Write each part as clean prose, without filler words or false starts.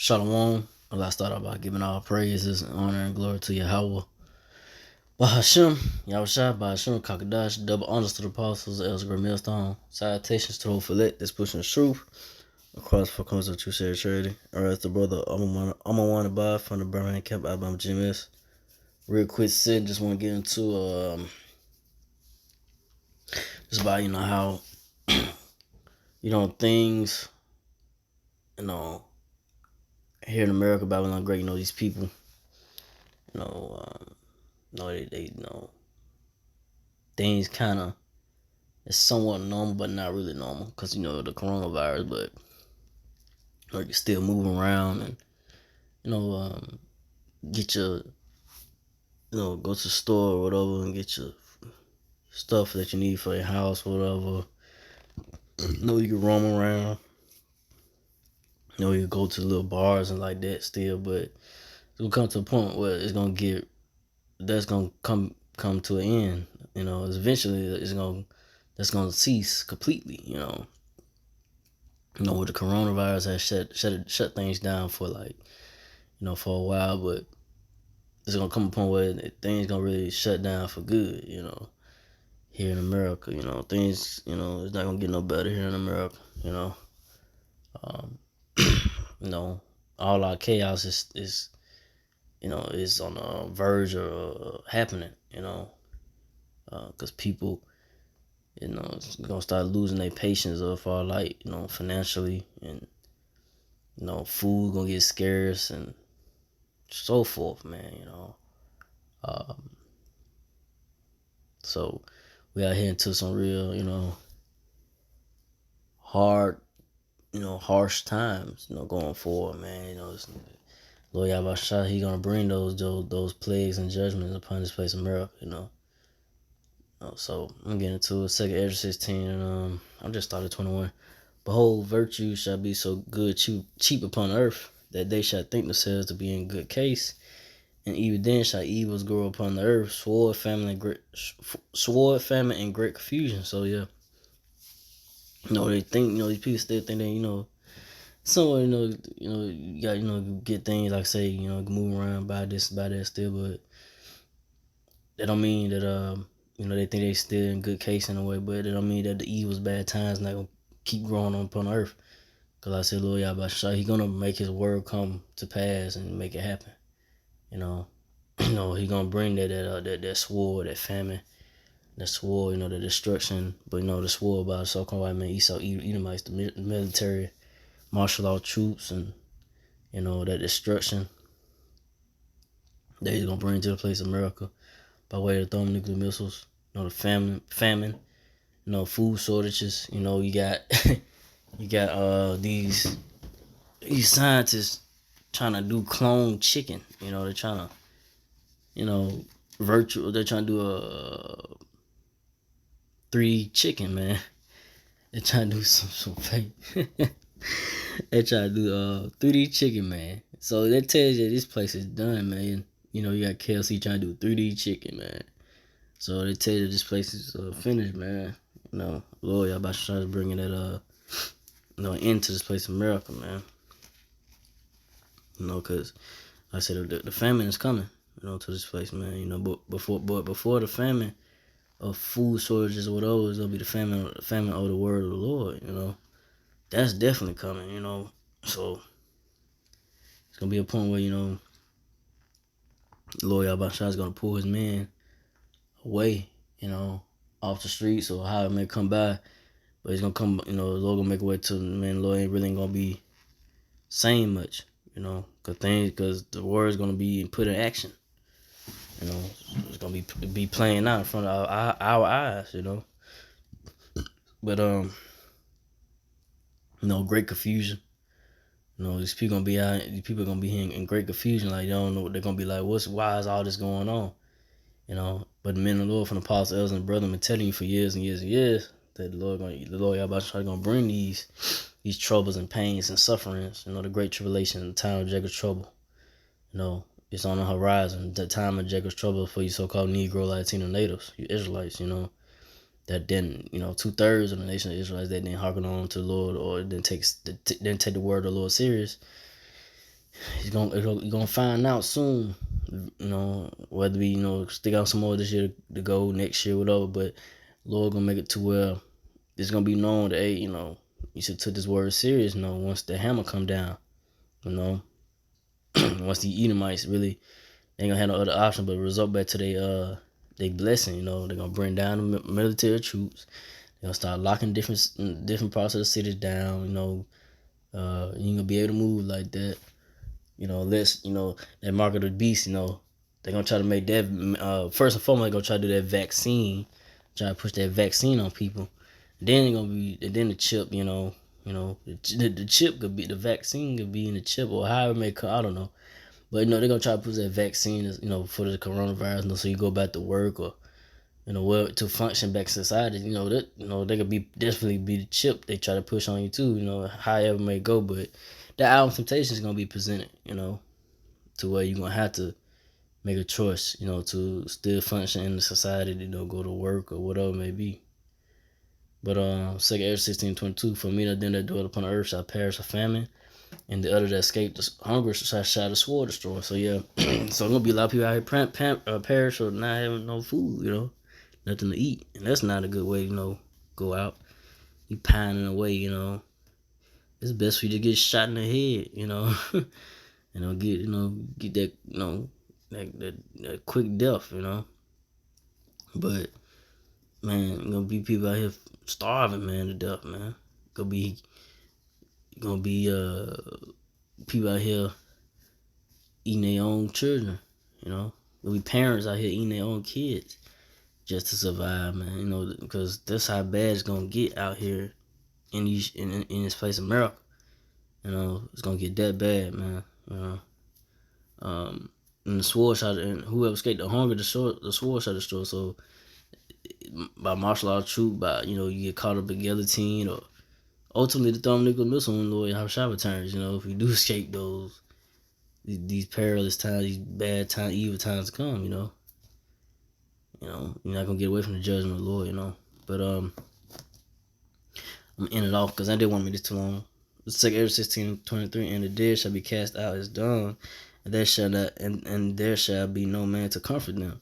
Shalom. Allah start out by giving all praises and honor and glory to Yahweh. Bahashem, Yahushua, Bahashem, Kakadash, double honors to the apostles, Elder Millstone, salutations to the whole fillet that's pushing the truth across for comes of true shared charity. Or as the brother Amawan Abad from the Birmingham Camp Alabama GMS. Real quick, Sid, just want to get into just about how things here in America, Babylon Great, these people, they things kind of it's somewhat normal, but not really normal because the coronavirus. But you're still moving around and get your go to the store or whatever and get your stuff that you need for your house or whatever. You can roam around. You can go to little bars and like that still, but it's gonna come to a point where that's gonna come to an end. Eventually that's gonna cease completely. With the coronavirus has shut things down for for a while, but it's gonna come a point where things gonna really shut down for good. Here in America, things, it's not gonna get no better here in America. Um, all our chaos is is on the verge of happening. Because people, is gonna start losing their patience of our financially, and food gonna get scarce and so forth, man. Um, so we out here into some real, hard, harsh times, going forward, man. Lord Yahweh, he gonna bring those plagues and judgments upon this place, America. So I'm getting into it. Second Ezra 16, and I'm just started 21. Behold, virtue shall be so good cheap upon earth that they shall think themselves to be in good case, and even then shall evils grow upon the earth, sword, famine, and great confusion. So yeah, they think these people still think that somewhere you got get things like say move around buy this buy that still, but that don't mean that they think they still in good case in a way, but it don't mean that the evils bad times not gonna keep growing on upon earth. Cause I said, Lord Yahweh, he gonna make his word come to pass and make it happen. He gonna bring that sword, that famine, that sword, the destruction, but the sword by the so-called white man Esau, Edomites, the military, martial law troops, and that destruction that he's gonna bring to the place of America by way of thermonuclear missiles. The famine, food shortages. You got you got these scientists trying to do clone chicken. They're trying to they're trying to do a 3D chicken, man. They're trying to do some fake. They're trying to do 3D chicken, man. So that tells you this place is done, man. You got KLC trying to do 3D chicken, man. So they tell you this place is finished, man. Lord, y'all about to try to bring that into this place, America, man. Cause like I said the famine is coming, to this place, man. But before the famine of food shortages or whatever, it's gonna be the famine of the word of the Lord. That's definitely coming, So it's gonna be a point where Lord Yahweh is gonna pull his men away, off the streets or how it may come by. But he's gonna come, the Lord gonna make a way to man. Lord ain't really gonna be saying much, because the word is gonna be put in action. It's gonna be playing out in front of our eyes, But great confusion. These people gonna be out. These people gonna be in great confusion. Like they don't know what they're gonna be like. Why is all this going on? But the men of the Lord from the apostles, elders, and brethren been telling you for years and years and years that the Lord Yahweh gonna bring these troubles and pains and sufferings. The great tribulation, the time of Jacob's trouble. It's on the horizon. The time of Jacob's trouble for you so-called Negro, Latino natives, you Israelites. That didn't, 2/3 of the nation of Israelites that didn't hearken on to the Lord or didn't take the word of the Lord serious. You're gonna find out soon. You know, whether we stick out some more this year to go next year, whatever. But Lord gonna make it to where it's gonna be known that, hey, you should take this word serious. Once the hammer come down, you know, once the Edomites really ain't gonna have no other option but resort back to they blessing. They're gonna bring down the military troops. They're gonna start locking different parts of the city down. You ain't gonna be able to move like that. That mark of the beast. They're gonna try to make that first and foremost. They're gonna try to do that vaccine, try to push that vaccine on people. Then they're gonna be, and then the chip. The chip could be, the vaccine could be in the chip, or however it may come. I don't know. But they're gonna try to push that vaccine, for the coronavirus, so you go back to work, or well, to function back in society. They could be definitely be the chip they try to push on you too. However it may go, but the album Temptation is gonna be presented, to where you're gonna have to make a choice, to still function in the society, go to work or whatever it may be. But 2 Ezra 16:22, for me that dwell upon the earth shall perish of famine, and the other that escape the hunger shall the sword destroy. So yeah, so gonna be a lot of people out here perish or not having no food, nothing to eat, and that's not a good way, go out. You pining away, it's best for you to get shot in the head, get that, that quick death, But man, gonna be people out here starving, man, to death, man. Gonna be people out here eating their own children, Gonna be parents out here eating their own kids just to survive, man. Because that's how bad it's gonna get out here in this place, America. It's gonna get that bad, man. And the sword shall, and whoever escaped the hunger, the sword shall destroy. So by martial arts truth, by you get caught up in guillotine, or ultimately the thermonuclear missile when Lord Yahushua returns. If you do escape these perilous times, these bad times, evil times to come, you're not gonna get away from the judgment of the Lord, But I'm gonna end it off because I didn't want to make this too long. Let's take Ezra 16:23, and the dead shall be cast out as dung, and there shall be no man to comfort them.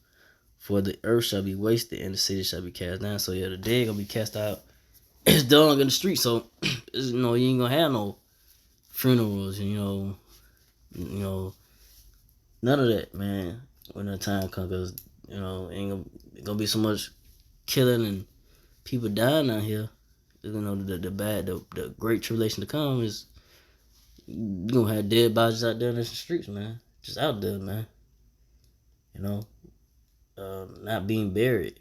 For the earth shall be wasted, and the city shall be cast down. So yeah, the dead gonna be cast out as dung in the street. So you ain't gonna have no funerals, none of that, man. When the time comes, cause ain't gonna be so much killing and people dying out here. The great tribulation to come is you gonna have dead bodies out there in the streets, man. Just out there, man. Not being buried,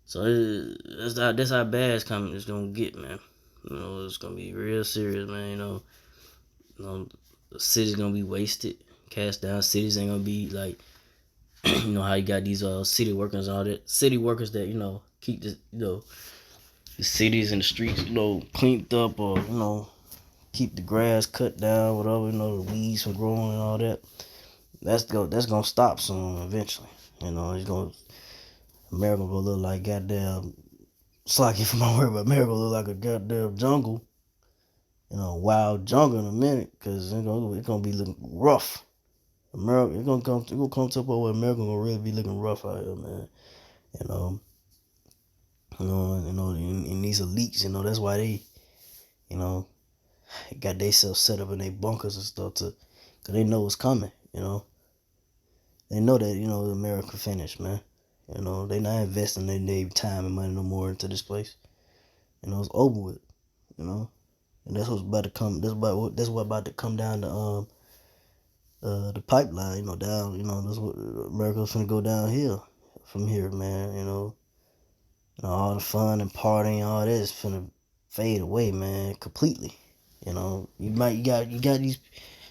So that's how bad it's gonna get, man. It's gonna be real serious, man. The city's gonna be wasted, cast down. Cities ain't gonna be like, how you got these city workers and all that. City workers that keep the cities and the streets cleaned up, or keep the grass cut down, whatever, the weeds from growing and all that. That's gonna stop soon eventually. America gonna look like goddamn. Slacky for my word, but America look like a goddamn jungle. Wild jungle in a minute, cause it's gonna be looking rough. America, it's gonna come to a point where America gonna really be looking rough out here, man. And these elites, that's why they, got themselves set up in their bunkers and stuff cause they know what's coming, They know that, America finished, man. They not investing their time and money no more into this place. It's over with, And that's what's about to come. That's what about to come down the pipeline, down. That's what America's finna go downhill from here, man. All the fun and partying, all that is finna fade away, man, completely. You got these,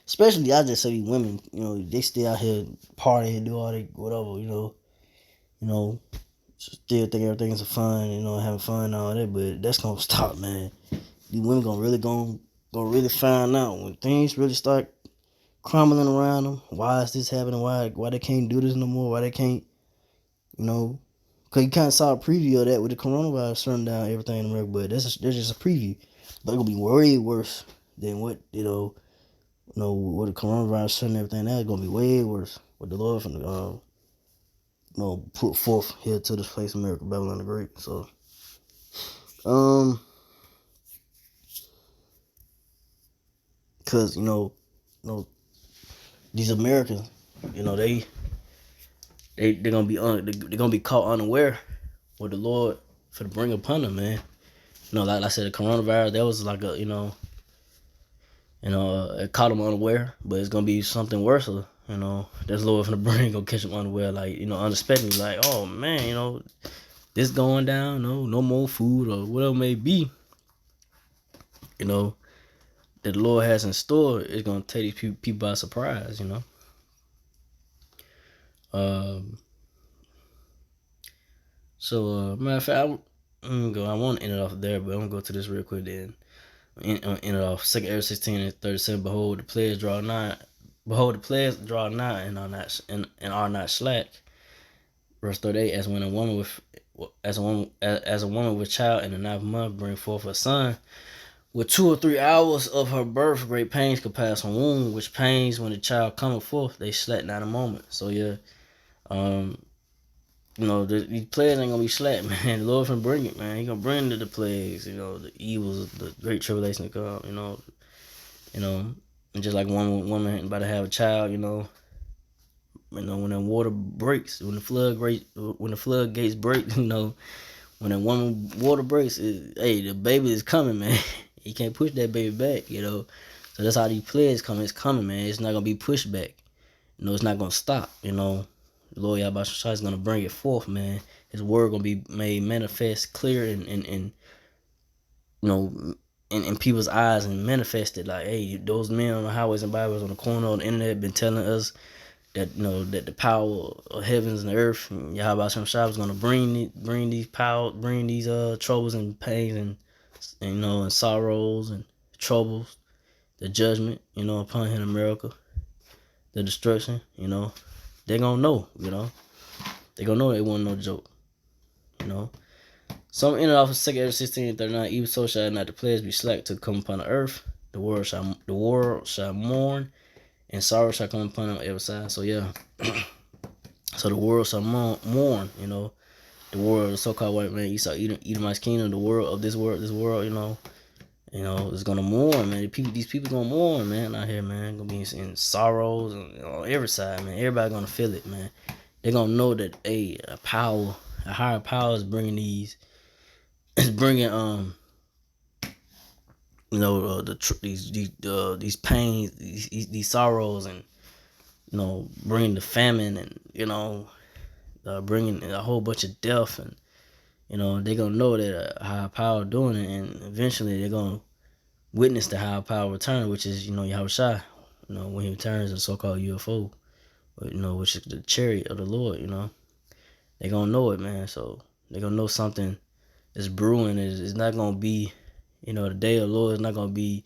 especially I just say these women, they still out here partying, do all that whatever, still think everything's fun, having fun and all that, but that's gonna stop, man. These women gonna really find out when things really start crumbling around them. Why is this happening? Why they can't do this no more? Why they can't, Cause you kind of saw a preview of that with the coronavirus shutting down everything in America, but that's just a preview. But it's gonna be way worse than what with the coronavirus and everything, that's gonna be way worse. With the Lord from the put forth here to this place, America, Babylon the Great. So, cause these Americans, they're gonna be caught unaware with the Lord for to bring upon them, man. Like I said, the coronavirus, that was like it caught them unaware, but it's gonna be something worse. That's Lord from the bring gonna catch them unaware, like unexpectedly, like, oh man, this going down, no more food or whatever it may be, that the Lord has in store is gonna take these people by surprise, So matter of fact, I want to end it off there, but I'm gonna go to this real quick then. End it off. 2 Ezra 16 and 37. Behold, the players draw nigh. Behold, the players draw nigh and are not slack. Verse 38. As a woman with child in the 9th month bring forth a son, with 2 or 3 hours of her birth, great pains could pass on womb, which pains when the child cometh forth, they slack not a moment. So yeah, these plagues ain't gonna be slack, man. The Lord finna bring it, man. He gonna bring the plagues, the evils, the great tribulation to come, and just like one woman about to have a child, when the water breaks, when the floodgates break, when that woman water breaks, hey, the baby is coming, man. You can't push that baby back, So that's how these plagues come. It's coming, man. It's not gonna be pushed back. It's not gonna stop, The Lord Yahweh Shai is gonna bring it forth, man. His word gonna be made manifest, clear, and in people's eyes, and manifested. Like, hey, those men on the highways and byways on the corner on the internet been telling us that that the power of heavens and earth, and Yahweh Shai is gonna bring these troubles and pains and sorrows and troubles, the judgment, upon him in America, the destruction, They gonna know, They gonna know it wasn't no joke, So I'm ending off of 2 Ezra 16 and 39. Even so shall not the plagues be slack to come upon the earth. The world shall mourn, and sorrow shall come upon them on every side. So yeah. So the world shall mourn, The world, the so-called white man, Esau, Edomite's kingdom, the world of this world, is gonna mourn, man. These people gonna mourn, man, out here, man. Gonna be in sorrows and on every side, man. Everybody gonna feel it, man. They gonna know that a higher power is bringing these these pains, these sorrows, and bringing the famine, and bringing a whole bunch of death, and they're gonna know that a higher power doing it, and eventually they're gonna witness the higher power return, which is Yahweh Shai, when he returns in so-called UFO, which is the chariot of the Lord. They're gonna know it, man. So they're gonna know something is brewing. It's not gonna be, the day of the Lord is not gonna be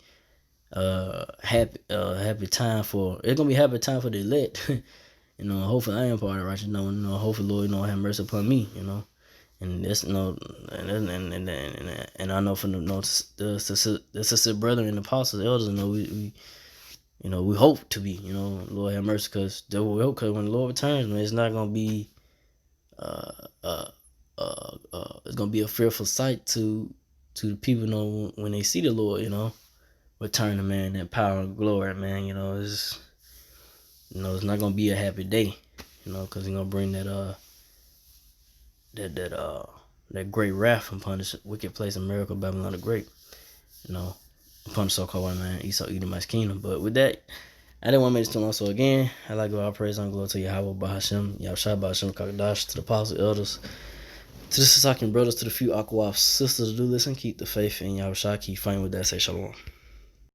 happy time for. It's gonna be happy time for the elect. Hopefully I am part of it, right? Hopefully Lord, have mercy upon me. And that's and I know from the sister brethren and apostles, elders, we hope to be, Lord have mercy, because we hope, because when the Lord returns, man, it's not gonna be it's gonna be a fearful sight to the people, when they see the Lord, returning, man, that power and glory, man. It's not gonna be a happy day, because he's gonna bring that great wrath upon this wicked place, America, Babylon the Great, upon the so-called white man, Esau, Edomite's kingdom. But with that, I didn't want to make this too long. So again, I like to give all praise and glory to Yahweh, Bahashem, Yahshua, Bahashem, Kakadash, to the apostles, elders, to the Sasakin brothers, to the few Akwaf sisters. Do listen, keep the faith in Yahshua, keep fighting with that. Say shalom.